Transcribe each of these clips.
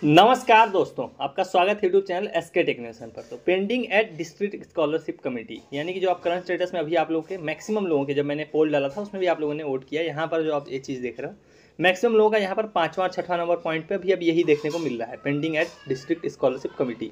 नमस्कार दोस्तों, आपका स्वागत है यूट्यूब चैनल एसके टेक्नीशियन पर। तो pending at district scholarship committee यानी कि जो आप करंट स्टेटस में अभी आप लोगों के मैक्सिमम लोगों के, जब मैंने पोल डाला था उसमें भी आप लोगों ने वोट किया। यहाँ पर जो आप ये चीज़ देख रहे हो, मैक्सिमम लोगों का यहाँ पर 5वां 6वां नंबर पॉइंट पे भी अब यही देखने को मिल रहा है, pending at district scholarship committee.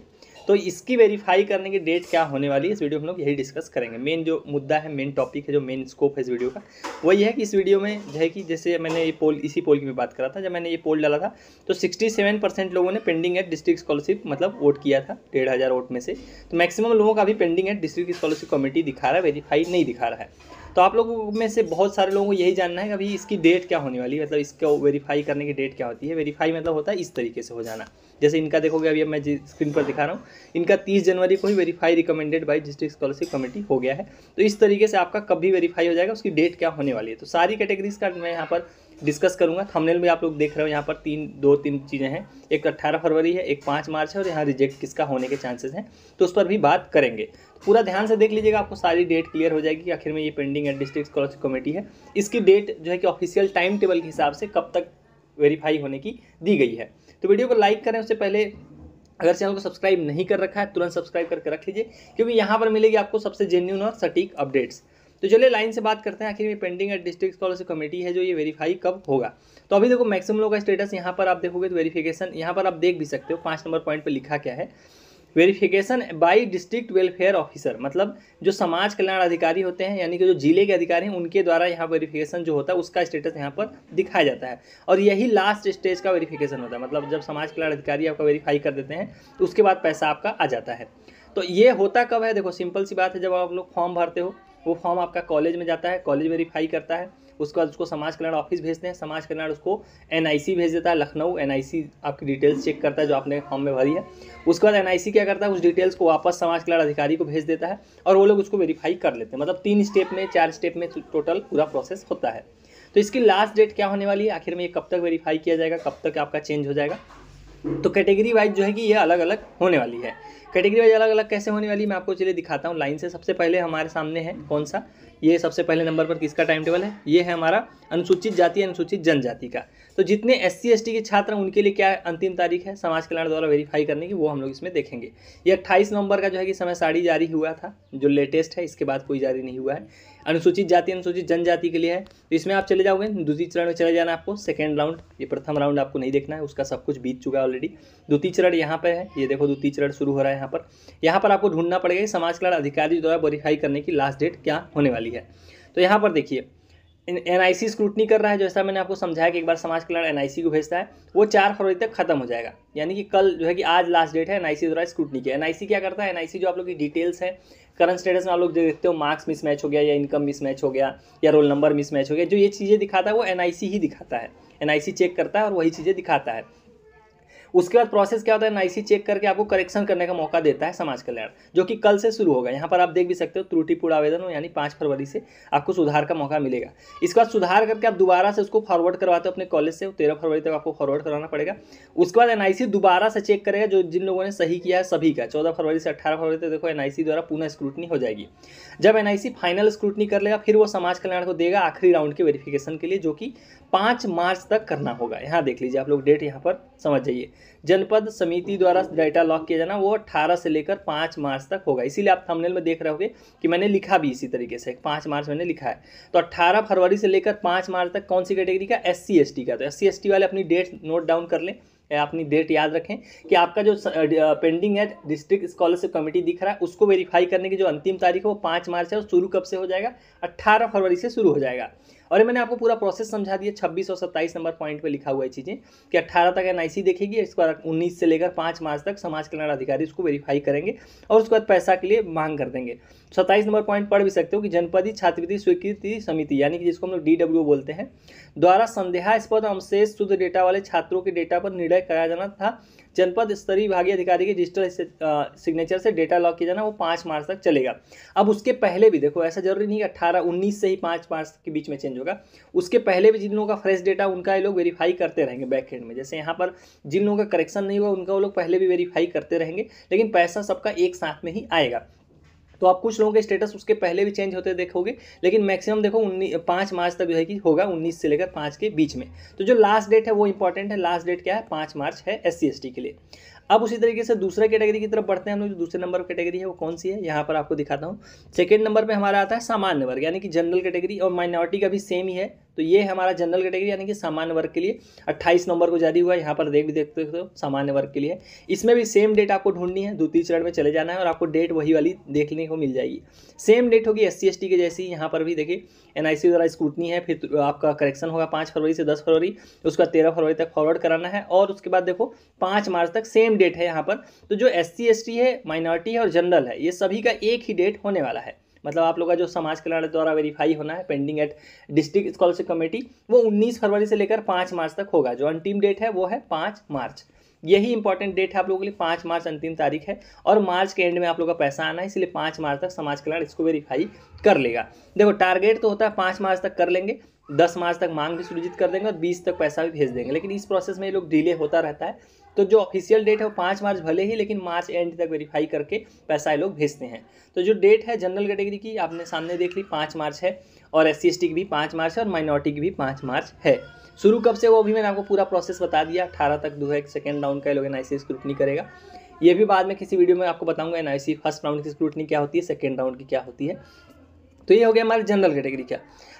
तो इसकी वेरीफाई करने की डेट क्या होने वाली है, इस वीडियो में हम लोग यही डिस्कस करेंगे। मेन जो मुद्दा है, मेन टॉपिक है, जो मेन स्कोप है इस वीडियो का, वो ये है कि इस वीडियो में जो है कि जैसे मैंने ये पोल, इसी पोल की भी बात करा था, जब मैंने ये पोल डाला था तो 67% लोगों ने पेंडिंग एट डिस्ट्रिक्ट स्कॉलरशिप मतलब वोट किया था 1500 वोट में से। तो मैक्सिमम लोगों का अभी pending at district scholarship committee दिखा रहा है, वेरीफाई नहीं दिखा रहा है। तो आप लोगों में से बहुत सारे लोगों को यही जानना है कि अभी इसकी डेट क्या होने वाली है, मतलब इसको वेरीफाई करने की डेट क्या होती है। वेरीफाई मतलब होता है इस तरीके से हो जाना। जैसे इनका देखोगे, अभी अब मैं स्क्रीन पर दिखा रहा हूँ, इनका 30 जनवरी को ही verify recommended by district scholarship committee हो गया है। तो इस तरीके से आपका कभी वेरीफाई हो जाएगा, उसकी डेट क्या होने वाली है। तो सारी कैटेगरीज का मैं यहाँ पर डिस्कस करूंगा। थंबनेल में आप लोग देख रहे हो, यहाँ पर दो तीन चीज़ें हैं, एक 18 फरवरी है, एक 5 मार्च है, और यहाँ रिजेक्ट किसका होने के चांसेस हैं, तो उस पर भी बात करेंगे। पूरा ध्यान से देख लीजिएगा, आपको सारी डेट क्लियर हो जाएगी कि आखिर में ये pending at district scholarship committee है, इसकी डेट जो है कि ऑफिशियल टाइम टेबल के हिसाब से कब तक वेरीफाई होने की दी गई है। तो वीडियो को लाइक करें, उससे पहले अगर चैनल को सब्सक्राइब नहीं कर रखा है तुरंत सब्सक्राइब करके रख लीजिए, क्योंकि यहाँ पर मिलेगी आपको सबसे जेन्युइन और सटीक अपडेट्स। तो चलिए लाइन से बात करते हैं, आखिर में pending at district scholarship committee है जो ये वेरीफाई कब होगा। तो अभी देखो मैक्सिमम लोगों का स्टेटस यहाँ पर आप देखोगे तो वेरिफिकेशन, यहाँ पर आप देख भी सकते हो 5 नंबर पॉइंट पर लिखा क्या है, verification bye district welfare officer. मतलब जो समाज कल्याण अधिकारी होते हैं, यानी कि जो जिले के अधिकारी हैं, उनके द्वारा यहाँ वेरिफिकेशन जो होता है उसका स्टेटस यहाँ पर दिखाया जाता है। और यही लास्ट स्टेज का वेरिफिकेशन होता है, मतलब जब समाज कल्याण अधिकारी आपका वेरीफाई कर देते हैं तो उसके बाद पैसा आपका आ जाता है। तो ये होता कब है, देखो सिंपल सी बात है, जब आप लोग फॉर्म भरते हो, वो फॉर्म आपका कॉलेज में जाता है, कॉलेज वेरीफाई करता है, उसके बाद उसको समाज कल्याण ऑफिस भेजते हैं, समाज कल्याण उसको एनआईसी भेज देता है लखनऊ। एनआईसी आपकी डिटेल्स चेक करता है जो आपने फॉर्म में भरी है। उसके बाद एनआईसी क्या करता है, उस डिटेल्स को वापस समाज कल्याण अधिकारी को भेज देता है और वो लोग उसको वेरीफाई कर लेते हैं। मतलब 3 स्टेप में 4 स्टेप में टोटल पूरा प्रोसेस होता है। तो इसकी लास्ट डेट क्या होने वाली है, आखिर में ये कब तक वेरीफाई किया जाएगा, कब तक आपका चेंज हो जाएगा। तो कैटेगरी वाइज जो है कि ये अलग अलग होने वाली है। कैटेगरी वाइज अलग अलग कैसे होने वाली है मैं आपको चलिए दिखाता हूँ लाइन से। सबसे पहले हमारे सामने है कौन सा, ये सबसे पहले नंबर पर किसका टाइम टेबल है, ये है हमारा अनुसूचित जाति अनुसूचित जनजाति का। तो जितने SC ST के छात्र हैं उनके लिए क्या अंतिम तारीख है समाज कल्याण द्वारा वेरीफाई करने की, वो हम लोग इसमें देखेंगे। ये 28 नवंबर का जो है कि समय साड़ी जारी हुआ था, जो लेटेस्ट है, इसके बाद कोई जारी नहीं हुआ है। अनुसूचित जाति अनुसूचित जनजाति के लिए है। तो इसमें आप चले जाओगे, द्वितीय चरण में चले जाना आपको, सेकेंड राउंड, ये प्रथम राउंड आपको नहीं देखना है, उसका सब कुछ बीत चुका है ऑलरेडी। द्वितीय चरण यहाँ पे है, ये देखो द्वितीय चरण शुरू हो रहा है। यहाँ पर आपको ढूंढना पड़ेगा समाज कल्याण अधिकारी द्वारा वेरीफाई करने की लास्ट डेट क्या होने वाली है। तो यहाँ पर देखिए एनआईसी स्क्रूटनी कर रहा है, जैसा मैंने आपको समझाया कि एक बार समाज कल्याण एनआईसी को भेजता है, वो 4 फरवरी तक खत्म हो जाएगा। यानी कि कल जो है कि आज लास्ट डेट है एनआईसी द्वारा स्क्रूटनी की। एनआईसी क्या करता है, एनआईसी जो आप लोग की डिटेल्स है, करंट स्टेटस में आप लोग जो देखते हो, मार्क्स मिसमैच हो गया या इनकम मिसमैच हो गया या रोल नंबर मिसमैच हो गया, जो ये चीज़ें दिखाता है वो एनआईसी ही दिखाता है। एनआईसी चेक करता है और वही चीज़ें दिखाता है। उसके बाद प्रोसेस क्या होता है, एनआईसी चेक करके आपको करेक्शन करने का मौका देता है समाज कल्याण, जो कि कल से शुरू होगा। यहाँ पर आप देख भी सकते हो त्रुटिपूर्ण आवेदन हो, यानी 5 फरवरी से आपको सुधार का मौका मिलेगा। इसके बाद सुधार करके आप दोबारा से उसको फॉरवर्ड करवाते हो अपने कॉलेज से, 13 फरवरी तक आपको फॉरवर्ड कराना पड़ेगा। उसके बाद एनआईसी दोबारा से चेक करेगा, जो जिन लोगों ने सही किया है सभी का। 14 फरवरी से 18 फरवरी तक देखो एनआईसी द्वारा पुनः स्क्रूटनी हो जाएगी। जब एनआईसी फाइनल स्क्रूटनी कर लेगा, फिर वो समाज कल्याण को देगा आखिरी राउंड के वेरिफिकेशन के लिए, जो कि 5 मार्च तक करना होगा। यहाँ देख लीजिए आप लोग डेट, यहाँ पर समझ जाइए। जनपद समिति द्वारा डेटा लॉक किया जाना वो 18 से लेकर 5 मार्च तक होगा। इसीलिए आप थंबनेल में देख रहे होंगे कि मैंने लिखा भी इसी तरीके से 5 मार्च मैंने लिखा है। तो 18 फरवरी से लेकर 5 मार्च तक कौन सी कैटेगरी का, SC ST का। तो SC ST वाले अपनी डेट नोट डाउन कर लें, अपनी डेट याद रखें कि आपका जो pending at district scholarship committee दिख रहा है उसको वेरीफाई करने की जो अंतिम तारीख है वो 5 मार्च है। और शुरू कब से हो जाएगा, 18 फरवरी से शुरू हो जाएगा। और ये मैंने आपको पूरा प्रोसेस समझा दिया। 26 और 27 नंबर पॉइंट पे लिखा हुआ है चीज़ें कि 18 तक एनआईसी देखेगी, इसके बाद 19 से लेकर 5 मार्च तक समाज कल्याण अधिकारी उसको वेरीफाई करेंगे और उसके बाद पैसा के लिए मांग कर देंगे। 27 नंबर पॉइंट पढ़ भी सकते हो कि जनपदीय छात्रवृत्ति स्वीकृति समिति, यानी कि जिसको हम लोग DW बोलते हैं, द्वारा संदेहास्पद अंशेष शुद्ध डेटा वाले छात्रों के डेटा पर निर्णय कराया जाना था। जनपद स्तरीय विभागीय अधिकारी के डिजिटल सिग्नेचर से डेटा लॉक किया जाना, वो 5 मार्च तक चलेगा। अब उसके पहले भी देखो, ऐसा जरूरी नहीं कि 19 से ही 5 मार्च के बीच में चेंज होगा। उसके पहले भी जिन लोगों का फ्रेश डेटा उनका ये लोग वेरीफाई करते रहेंगे बैक एंड में। जैसे यहाँ पर जिन लोगों का करेक्शन नहीं हुआ उनका वो लोग पहले भी वेरीफाई करते रहेंगे, लेकिन पैसा सबका एक साथ में ही आएगा। तो आप कुछ लोगों के स्टेटस उसके पहले भी चेंज होते देखोगे, लेकिन मैक्सिमम देखो 5 मार्च तक जो है कि होगा, 19 से लेकर 5 के बीच में। तो जो लास्ट डेट है वो इंपॉर्टेंट है, लास्ट डेट क्या है, 5 मार्च है SC ST के लिए। अब उसी तरीके से दूसरे कैटेगरी की तरफ बढ़ते हैं हम लोग। जो दूसरे नंबर पर कैटेगरी है वो कौन सी है, यहाँ पर आपको दिखाता हूँ। सेकंड नंबर पे हमारा आता है सामान्य वर्ग यानी कि जनरल कैटेगरी, और माइनॉरिटी का भी सेम ही है। तो ये है हमारा जनरल कैटेगरी यानी कि सामान्य वर्ग के लिए 28 नवंबर को जारी हुआ है। यहाँ पर देखते हो सामान्य वर्ग के लिए। इसमें भी सेम डेट आपको ढूंढनी है, द्वितीय चरण में चले जाना है और आपको डेट वही वाली देखने को मिल जाएगी। सेम डेट होगी SC ST के जैसी। यहाँ पर भी देखिए NIC द्वारा स्क्रूटनी है, फिर आपका करेक्शन होगा 5 फरवरी से 10 फरवरी, उसका 13 फरवरी तक फॉरवर्ड कराना है, और उसके बाद देखो 5 मार्च तक सेम डेट है यहाँ पर। तो जो SC ST है, माइनॉरिटी है और जनरल है, ये सभी का एक ही डेट होने वाला है। मतलब आप लोग का जो समाज कल्याण द्वारा वेरीफाई होना है pending at district scholarship committee, वो 19 फरवरी से लेकर 5 मार्च तक होगा। जो अंतिम डेट है वो है 5 मार्च। यही इंपॉर्टेंट डेट है आप लोगों के लिए, 5 मार्च अंतिम तारीख है, और मार्च के एंड में आप लोग का पैसा आना है, इसलिए 5 मार्च तक समाज कल्याण इसको वेरीफाई कर लेगा। देखो टारगेट तो होता है 5 मार्च तक कर लेंगे, 10 मार्च तक मांग भी सुनिश्चित कर देंगे और 20 तक पैसा भी भेज देंगे, लेकिन इस प्रोसेस में ये लोग डिले होता रहता है। तो जो ऑफिशियल डेट है वो 5 मार्च भले ही, लेकिन मार्च एंड तक वेरीफाई करके पैसा ये लोग भेजते हैं। तो जो डेट है जनरल कैटेगरी की आपने सामने देख ली, 5 मार्च है, और SC ST की भी 5 मार्च है, और माइनॉरिटी की भी 5 मार्च है। शुरू कब से वो भी मैंने आपको पूरा प्रोसेस बता दिया। 18 तक जो है सेकेंड राउंड का लोग NIC स्क्रूटनी करेगा। ये भी बाद में किसी वीडियो में आपको बताऊंगा NIC फर्स्ट राउंड की स्क्रूटनी क्या होती है, सेकेंड राउंड की क्या होती है। तो ये हो गया हमारे जनरल कैटेगरी का।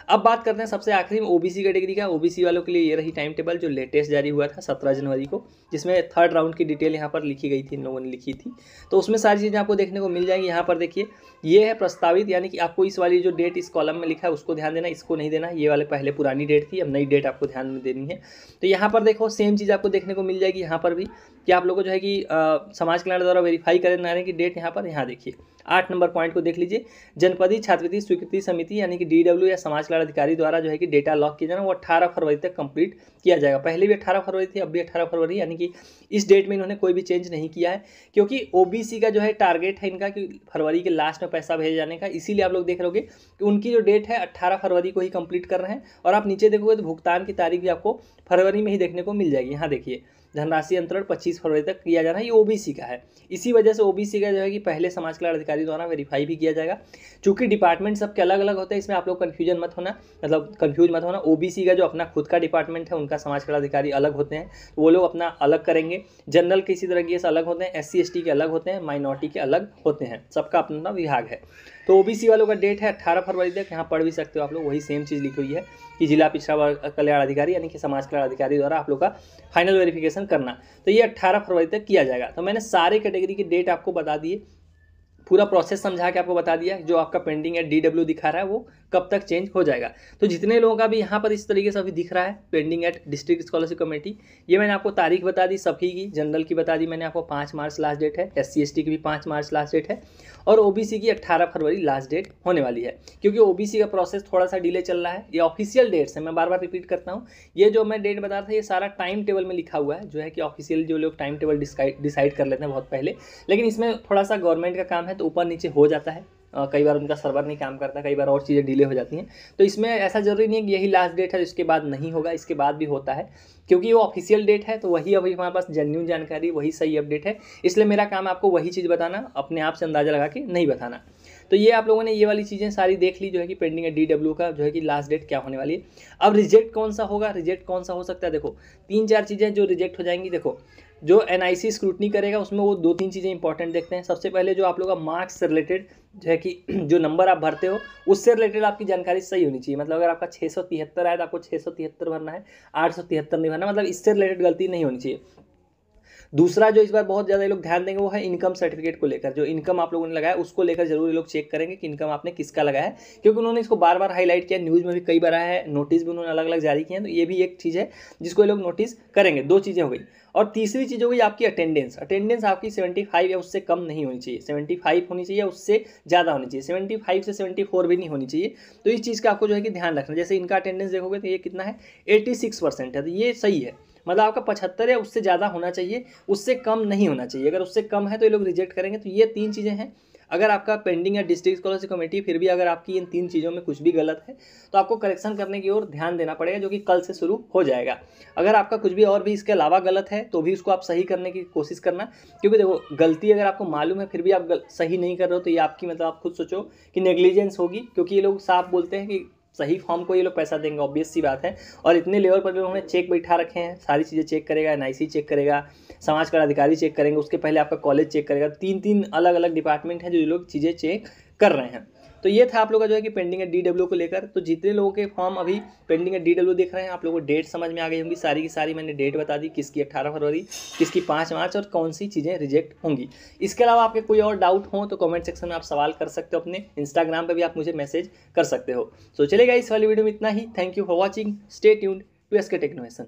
अब बात करते हैं सबसे आखिरी में OBC कैटेगरी का। OBC वालों के लिए ये रही टाइम टेबल जो लेटेस्ट जारी हुआ था 17 जनवरी को, जिसमें थर्ड राउंड की डिटेल यहाँ पर लिखी गई थी, इन लोगों ने लिखी थी। तो उसमें सारी चीज़ें आपको देखने को मिल जाएंगी। यहाँ पर देखिए ये है प्रस्तावित, यानी कि आपको इस वाली जो डेट इस कॉलम में लिखा है उसको ध्यान देना, इसको नहीं देना। ये वाले पहले पुरानी डेट थी, अब नई डेट आपको ध्यान में देनी है। तो यहाँ पर देखो सेम चीज़ आपको देखने को मिल जाएगी यहाँ पर भी, कि आप लोगों को जो है कि समाज कल्याण द्वारा वेरीफाई करने की डेट यहाँ पर, यहाँ देखिए 8 नंबर पॉइंट को देख लीजिए। जनपदीय छात्रवृत्ति स्वीकृति समिति यानी कि DW या समाज कल्याण अधिकारी द्वारा जो है कि डेटा लॉक किया जाना, वो 18 फरवरी तक कंप्लीट किया जाएगा। पहले भी 18 फरवरी थी, अब भी 18 फरवरी, यानी कि इस डेट में इन्होंने कोई भी चेंज नहीं किया है, क्योंकि OBC का जो है टारगेट है इनका कि फरवरी के लास्ट में पैसा भेजे जाने का। इसीलिए आप लोग देख रहोगे कि उनकी जो डेट है 18 फरवरी को ही कंप्लीट कर रहे हैं। और आप नीचे देखोगे तो भुगतान की तारीख भी आपको फरवरी में ही देखने को मिल जाएगी। यहाँ देखिए धनराशि अंतरण 25 फरवरी तक किया जाना है, ये OBC का है। इसी वजह से OBC का जो है कि पहले समाज कल्याण अधिकारी द्वारा वेरीफाई भी किया जाएगा। चूंकि डिपार्टमेंट सबके अलग अलग होते हैं, इसमें आप लोग कंफ्यूज मत होना। OBC का जो अपना खुद का डिपार्टमेंट है, उनका समाज कल्याण अधिकारी अलग होते हैं, वो लोग अपना अलग करेंगे। जनरल के इसी तरह से अलग होते हैं, SC ST के अलग होते हैं, माइनॉरिटी के अलग होते हैं, सबका अपना विभाग है। तो OBC वालों का डेट है 18 फरवरी तक, यहाँ पढ़ भी सकते हो आप लोग, वही सेम चीज़ लिखी हुई है कि जिला पिछड़ा वर्ग कल्याण अधिकारी यानी कि समाज कल्याण अधिकारी द्वारा आप लोग का फाइनल वेरिफिकेशन करना। तो ये 18 फरवरी तक किया जाएगा। तो मैंने सारे कैटेगरी की डेट आपको बता दिए, पूरा प्रोसेस समझा के आपको बता दिया। जो आपका पेंडिंग है DW दिखा रहा है वो कब तक चेंज हो जाएगा। तो जितने लोगों का भी यहाँ पर इस तरीके से अभी दिख रहा है pending at district scholarship committee, ये मैंने आपको तारीख बता दी सभी की। जनरल की बता दी मैंने आपको 5 मार्च लास्ट डेट है, SC ST की भी 5 मार्च लास्ट डेट है, और OBC की 18 फरवरी लास्ट डेट होने वाली है। क्योंकि OBC का प्रोसेस थोड़ा सा डिले चल रहा है। ये ऑफिशियल डेट्स है, मैं बार बार रिपीट करता हूँ। ये जो मैं डेट बता रहा था ये सारा टाइम टेबल में लिखा हुआ है, जो है कि ऑफिशियल जो लोग टाइम टेबल डिसाइड कर लेते हैं बहुत पहले, लेकिन इसमें थोड़ा सा गवर्नमेंट का काम है तो ऊपर नीचे हो जाता है। कई बार उनका सर्वर नहीं काम करता, कई बार और चीज़ें डिले हो जाती हैं। तो इसमें ऐसा जरूरी नहीं है कि यही लास्ट डेट है, इसके बाद नहीं होगा, इसके बाद भी होता है, क्योंकि वो ऑफिशियल डेट है। तो वही अभी हमारे पास जेन्युइन जानकारी, वही सही अपडेट है, इसलिए मेरा काम आपको वही चीज़ बताना, अपने आप से अंदाजा लगा के नहीं बताना। तो ये आप लोगों ने ये वाली चीज़ें सारी देख ली, जो है कि पेंडिंग है DW का जो है कि लास्ट डेट क्या होने वाली है। अब रिजेक्ट कौन सा होगा, रिजेक्ट कौन सा हो सकता है, देखो 3-4 चीज़ें जो रिजेक्ट हो जाएंगी। देखो जो NIC स्क्रूटनी करेगा उसमें वो 2-3 चीज़ें इंपॉर्टेंट देखते हैं। सबसे पहले जो आप लोग का मार्क्स से रिलेटेड जो है कि जो नंबर आप भरते हो उससे रिलेटेड आपकी जानकारी सही होनी चाहिए। मतलब अगर आपका 673 आया तो आपको 673 भरना है, 873 नहीं भरना, मतलब इससे रिलेटेड गलती नहीं होनी चाहिए। दूसरा जो इस बार बहुत ज़्यादा ये लोग ध्यान देंगे वो है इनकम सर्टिफिकेट को लेकर। जो इनकम आप लोगों ने लगाया उसको लेकर जरूर ये लोग चेक करेंगे कि इनकम आपने किसका लगाया है, क्योंकि उन्होंने इसको बार बार हाईलाइट किया, न्यूज़ में भी कई बार आया है, नोटिस भी उन्होंने अलग अलग जारी किए हैं। तो ये भी एक चीज़ है जिसको ये लोग नोटिस करेंगे। 2 चीज़ें हो गई। और तीसरी चीज़ हो गई आपकी अटेंडेंस। अटेंडेंस आपकी 75 या उससे कम नहीं होनी चाहिए, 75 होनी चाहिए, उससे ज़्यादा होनी चाहिए, 75 से 74 भी नहीं होनी चाहिए। तो इस चीज़ का आपको जो है कि ध्यान रखना। जैसे इनका अटेंडेंस देखोगे तो ये कितना है, 86% है, तो ये सही है। मतलब आपका 75 या उससे ज़्यादा होना चाहिए, उससे कम नहीं होना चाहिए। अगर उससे कम है तो ये लोग रिजेक्ट करेंगे। तो ये 3 चीज़ें हैं। अगर आपका पेंडिंग है डिस्ट्रिक्ट स्कॉलरशिप कमेटी, फिर भी अगर आपकी इन 3 चीज़ों में कुछ भी गलत है तो आपको करेक्शन करने की ओर ध्यान देना पड़ेगा, जो कि कल से शुरू हो जाएगा। अगर आपका कुछ भी और भी इसके अलावा गलत है तो भी उसको आप सही करने की कोशिश करना, क्योंकि देखो गलती अगर आपको मालूम है फिर भी आप सही नहीं कर रहे हो तो ये आपकी मतलब आप खुद सोचो कि नेग्लिजेंस होगी, क्योंकि ये लोग साफ बोलते हैं कि सही फॉर्म को ये लोग पैसा देंगे, ऑब्वियस सी बात है। और इतने लेवल पर उन्होंने चेक बैठा रखे हैं, सारी चीज़ें चेक करेगा, एनआईसी चेक करेगा, समाज का अधिकारी चेक करेंगे, उसके पहले आपका कॉलेज चेक करेगा। 3 अलग अलग डिपार्टमेंट हैं जो ये लोग चीज़ें चेक कर रहे हैं। तो ये था आप लोग का जो है कि पेंडिंग है डीडब्ल्यू को लेकर। तो जितने लोगों के फॉर्म अभी पेंडिंग है डीडब्ल्यू देख रहे हैं, आप लोगों को डेट समझ में आ गई होंगी, सारी की सारी मैंने डेट बता दी, किसकी 18 फरवरी, किसकी 5 मार्च और कौन सी चीज़ें रिजेक्ट होंगी। इसके अलावा आपके कोई और डाउट हो तो कमेंट सेक्शन में आप सवाल कर सकते हो, अपने इंस्टाग्राम पर भी आप मुझे मैसेज कर सकते हो। तो चलेगा इस वाली वीडियो में इतना ही। Thank you for watching, stay tuned to SK टेक्नोवेशन।